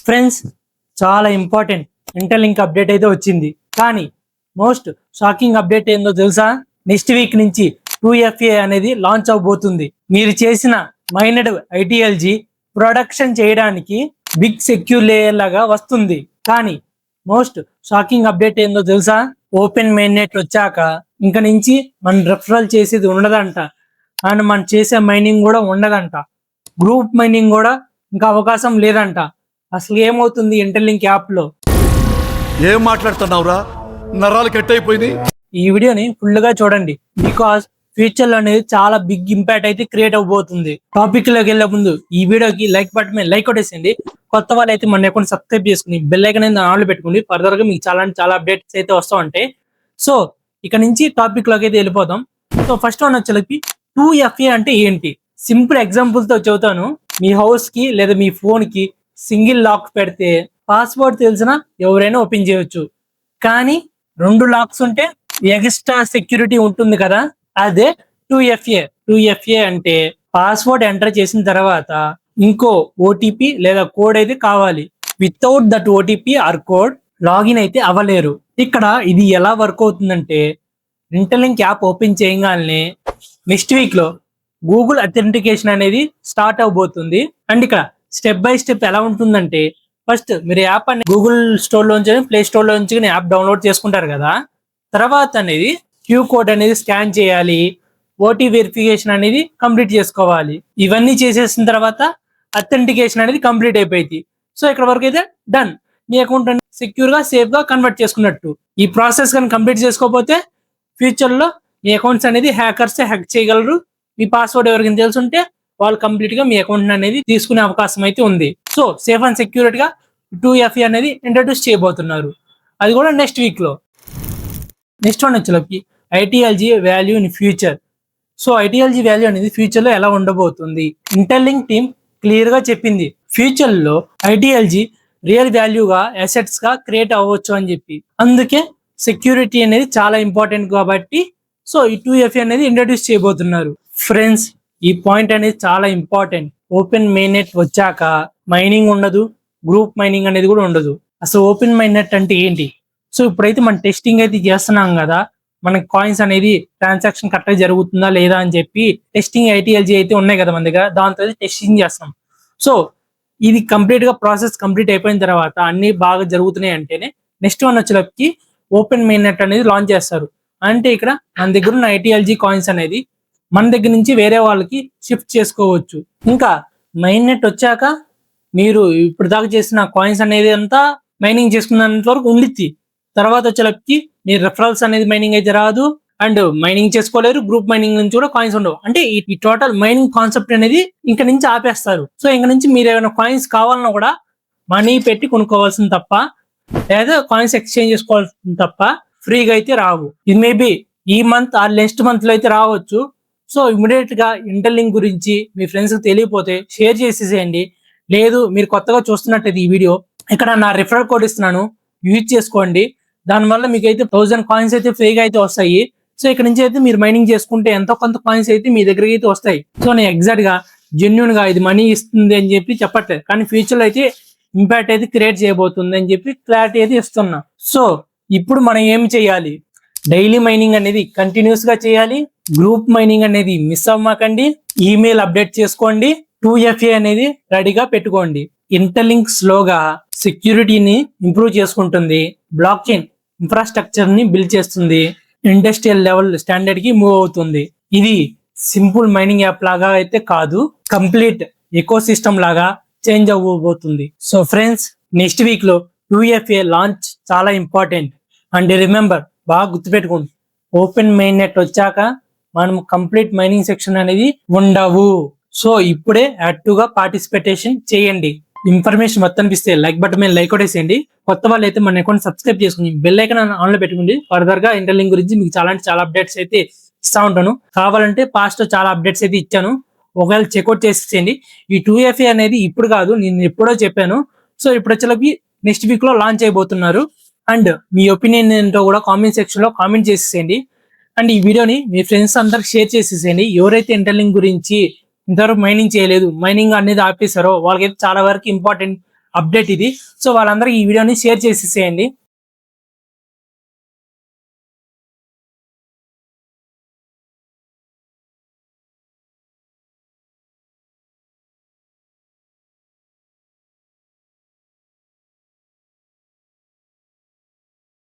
Friends, చాలా important interlink update అయితే వచ్చింది. కానీ మోస్ట్ షాకింగ్ అప్డేట్ ఏందో తెలుసా? నెక్స్ట్ వీక్ నుంచి 2FA అనేది లాంచ్ అవబోతుంది. మీరు చేసిన మైనడ్ ఐటీఎల్జీ ప్రొడక్షన్ చేయడానికి బిగ్ సెక్యూర్ లేయర్ లాగా వస్తుంది. కానీ మోస్ట్ షాకింగ్ అప్డేట్ ఏందో తెలుసా? ఓపెన్ మెయిన్ వచ్చాక ఇంక నుంచి మనం రెఫరల్ చేసేది ఉండదంట. అండ్ మనం చేసే మైనింగ్ కూడా ఉండదంట. గ్రూప్ మైనింగ్ కూడా ఇంకా అవకాశం లేదంట. అసలు ఏమవుతుంది ఇంటర్లింక్ యాప్ లో? ఏం మాట్లాడుతున్నావురా? నరాలు కట్ అయిపోయింది. ఈ వీడియోని ఫుల్ గా చూడండి, బికాస్ ఫ్యూచర్ లో అనేది చాలా బిగ్ ఇంపాక్ట్ అయితే క్రియేట్ అవబోతుంది. టాపిక్ లోకి వెళ్లే ముందు ఈ వీడియోకి లైక్ బటన్ మీద లైక్ కొట్టేసింది. కొత్త వాళ్ళు అయితే మన అకౌంట్ సబ్స్క్రైబ్ చేసుకుని బెల్ ఐకాన్ అనేది ఆన్లో పెట్టుకోండి. ఫర్దర్ గా మీకు చాలా అప్డేట్స్ అయితే వస్తూ ఉంటాయి. సో ఇక నుంచి టాపిక్ లోకి అయితే వెళ్ళిపోదాం. సో ఫస్ట్ వన్ వచ్చేసరికి 2FA అంటే ఏంటి? సింపుల్ ఎగ్జాంపుల్ తో చెబుతాను. మీ హౌస్ కి లేదా మీ ఫోన్ కి సింగిల్ లాక్ పెడితే పాస్వర్డ్ తెలిసిన ఎవరైనా ఓపెన్ చేయొచ్చు. కానీ 2 లాక్స్ ఉంటే ఎక్స్ట్రా సెక్యూరిటీ ఉంటుంది కదా, అదే 2FA. 2FA అంటే పాస్వర్డ్ ఎంటర్ చేసిన తర్వాత ఇంకో ఓటీపీ లేదా కోడ్ అయితే కావాలి. Without that OTP or code login అయితే అవ్వలేరు. ఇక్కడ ఇది ఎలా వర్క్ అవుతుందంటే, ఇంటర్లింక్ యాప్ ఓపెన్ చేయగానే నెక్స్ట్ వీక్ లో గూగుల్ అథెంటికేషన్ అనేది స్టార్ట్ అవబోతుంది. అండ్ ఇక్కడ స్టెప్ బై స్టెప్ ఎలా ఉంటుందంటే, ఫస్ట్ మీరు యాప్ అని గూగుల్ స్టోర్ లోంచి ప్లే స్టోర్ లోంచి యాప్ డౌన్లోడ్ చేసుకుంటారు కదా, తర్వాత అనేది క్యూ కోడ్ అనేది స్కాన్ చేయాలి, ఓటీ వెరిఫికేషన్ అనేది కంప్లీట్ చేసుకోవాలి. ఇవన్నీ చేసేసిన తర్వాత అథెంటికేషన్ అనేది కంప్లీట్ అయిపోయింది. సో ఇక్కడ వరకు అయితే డన్. మీ అకౌంట్ అనేది సెక్యూర్ గా సేఫ్ గా కన్వర్ట్ చేసుకున్నట్టు. ఈ ప్రాసెస్ కానీ కంప్లీట్ చేసుకోకపోతే ఫ్యూచర్ లో మీ అకౌంట్స్ అనేది హ్యాకర్స్ హ్యాక్ చేయగలరు. మీ పాస్వర్డ్ ఎవరికైనా తెలుసుంటే వాళ్ళు కంప్లీట్ గా మీ అకౌంట్ అనేది తీసుకునే అవకాశం అయితే ఉంది. సో సేఫ్ అండ్ సెక్యూరిటీ గా 2FA అనేది ఇంట్రడ్యూస్ చేయబోతున్నారు. అది కూడా నెక్స్ట్ వీక్ లో. నెక్స్ట్ వన్ వచ్చేలోకి ITLG value in future. So ITLG value అనేది ఫ్యూచర్ లో ఎలా ఉండబోతుంది? ఇంటర్లింక్ టీమ్ క్లియర్ గా చెప్పింది, ఫ్యూచర్ లో ఐటీఎల్జీ రియల్ వాల్యూగా అసెట్స్ గా క్రియేట్ అవ్వచ్చు అని చెప్పి. అందుకే సెక్యూరిటీ అనేది చాలా ఇంపార్టెంట్ కాబట్టి సో ఈ 2FA అనేది ఇంట్రడ్యూస్ చేయబోతున్నారు. ఫ్రెండ్స్, ఈ పాయింట్ అనేది చాలా ఇంపార్టెంట్. ఓపెన్ మెయిన్నెట్ వచ్చాక మైనింగ్ ఉండదు, గ్రూప్ మైనింగ్ అనేది కూడా ఉండదు. అసలు ఓపెన్ మెయిన్నెట్ అంటే ఏంటి? సో ఇప్పుడైతే మనం టెస్టింగ్ అయితే చేస్తున్నాం కదా, మనకి కాయిన్స్ అనేది ట్రాన్సాక్షన్ కరెక్ట్ గా జరుగుతుందా లేదా అని చెప్పి టెస్టింగ్ ఐటీఎల్జీ అయితే ఉన్నాయి కదా మన దగ్గర, దాంతో అయితే టెస్టింగ్ చేస్తాం. సో ఇది కంప్లీట్ గా ప్రాసెస్ కంప్లీట్ అయిపోయిన తర్వాత అన్ని బాగా జరుగుతున్నాయి అంటేనే నెక్స్ట్ వన్ వచ్చేటప్పటికి ఓపెన్ మెయిన్నెట్ అనేది లాంచ్ చేస్తారు. అంటే ఇక్కడ మన దగ్గర ఉన్న ఐటీఎల్జీ కాయిన్స్ అనేది మన దగ్గర నుంచి వేరే వాళ్ళకి షిఫ్ట్ చేసుకోవచ్చు. ఇంకా మెయిన్నెట్ వచ్చాక మీరు ఇప్పుడు దాకా చేసిన కాయిన్స్ అనేది అంతా మైనింగ్ చేసుకున్నంత వరకు ఉండిద్ది. తర్వాత వచ్చేటప్పటికి మీరు రెఫరల్స్ అనేది మైనింగ్ అయితే రాదు, అండ్ మైనింగ్ చేసుకోలేరు. గ్రూప్ మైనింగ్ నుంచి కూడా కాయిన్స్ ఉండవు. అంటే ఈ టోటల్ మైనింగ్ కాన్సెప్ట్ అనేది ఇంక నుంచి ఆపేస్తారు. సో ఇంక నుంచి మీరు ఏమైనా కాయిన్స్ కావాలన్నా కూడా మనీ పెట్టి కొనుక్కోవాల్సింది తప్ప, లేదా కాయిన్స్ ఎక్స్చేంజ్ చేసుకోవాల్సింది తప్ప ఫ్రీగా అయితే రావు. ఇది మేబీ ఈ మంత్ ఆర్ నెక్స్ట్ మంత్ లో అయితే రావచ్చు. సో ఇమీడియట్ గా ఇంటర్లింక్ గురించి మీ ఫ్రెండ్స్ కి తెలియపోతే షేర్ చేసేసేయండి. లేదు మీరు కొత్తగా చూస్తున్నట్టయితే ఈ వీడియో ఇక్కడ నా రిఫరల్ కోడ్ ఇస్తున్నాను, యూజ్ చేసుకోండి. దానివల్ల మీకు అయితే 1000 కాయిన్స్ అయితే ఫ్రీగా అయితే వస్తాయి. సో ఇక్కడ నుంచి అయితే మీరు మైనింగ్ చేసుకుంటే ఎంతో కొంత కాయిన్స్ అయితే మీ దగ్గరికి అయితే వస్తాయి. సో నేను ఎగ్జాక్ట్ గా జెన్యున్ గా ఇది మనీ ఇస్తుంది అని చెప్పి చెప్పట్లేదు, కానీ ఫ్యూచర్ లో అయితే ఇంపాక్ట్ అయితే క్రియేట్ చేయబోతుంది అని చెప్పి క్లారిటీ అయితే ఇస్తున్నా. సో ఇప్పుడు మనం ఏం చేయాలి? డైలీ మైనింగ్ అనేది కంటిన్యూస్ గా చేయాలి. గ్రూప్ మైనింగ్ అనేది మిస్ అవ్వకండి. ఈమెయిల్ అప్డేట్ చేసుకోండి. 2FA అనేది రెడీగా పెట్టుకోండి. ఇంటర్లింక్ స్లోగా సెక్యూరిటీని ఇంప్రూవ్ చేసుకుంటుంది, బ్లాక్ చైన్ ఇన్ఫ్రాస్ట్రక్చర్ ని బిల్డ్ చేస్తుంది, ఇండస్ట్రియల్ లెవెల్ స్టాండర్డ్ కి మూవ్ అవుతుంది. ఇది సింపుల్ మైనింగ్ యాప్ లాగా అయితే కాదు, కంప్లీట్ ఎకో సిస్టమ్ లాగా చేంజ్ అవ్వబోతుంది. సో ఫ్రెండ్స్, నెక్స్ట్ వీక్ లో 2FA లాంచ్ చాలా ఇంపార్టెంట్. అండ్ రిమెంబర్, బాగా గుర్తుపెట్టుకోండి, ఓపెన్ మెయిన్నెట్ వచ్చాక మనం కంప్లీట్ మైనింగ్ సెక్షన్ అనేది ఉండవు. సో ఇప్పుడే యాక్టివ్ గా పార్టిసిపేషన్ చేయండి. ఇన్ఫర్మేషన్ మొత్తం అనిపిస్తే లైక్ బటన్ మీద లైక్ కొట్టేసేయండి. కొత్త వాళ్ళు అయితే మన అకౌంట్ సబ్స్క్రైబ్ చేసుకుని బెల్ ఐకాన్ ఆన్ లో పెట్టుకోండి. ఫర్దర్ గా ఇంటర్లింక్ గురించి మీకు చాలా అప్డేట్స్ అయితే ఇస్తా ఉంటాను. కావాలంటే పాస్ట్ చాలా అప్డేట్స్ అయితే ఇచ్చాను, ఒకవేళ చెక్అౌట్ చేసేయండి. ఈ 2FA అనేది ఇప్పుడు కాదు, నేను ఎప్పుడో చెప్పాను. సో ఇప్పుడు వచ్చేలోకి నెక్స్ట్ వీక్ లో లాంచ్ అయిపోతున్నారు. అండ్ మీ ఒపీనియన్ ఏంటో కూడా కామెంట్ సెక్షన్ లో కామెంట్ చేసేసేయండి. అండ్ ఈ వీడియోని మీ ఫ్రెండ్స్ అందరికి షేర్ చేసేసేయండి. ఎవరైతే ఇంటర్లింక్ గురించి ఇంతవరకు మైనింగ్ చేయలేదు, మైనింగ్ అనేది ఆపేశారో వాళ్ళకైతే చాలా వరకు ఇంపార్టెంట్ అప్డేట్ ఇది. సో వాళ్ళందరికీ ఈ వీడియోని షేర్ చేసేసేయండి.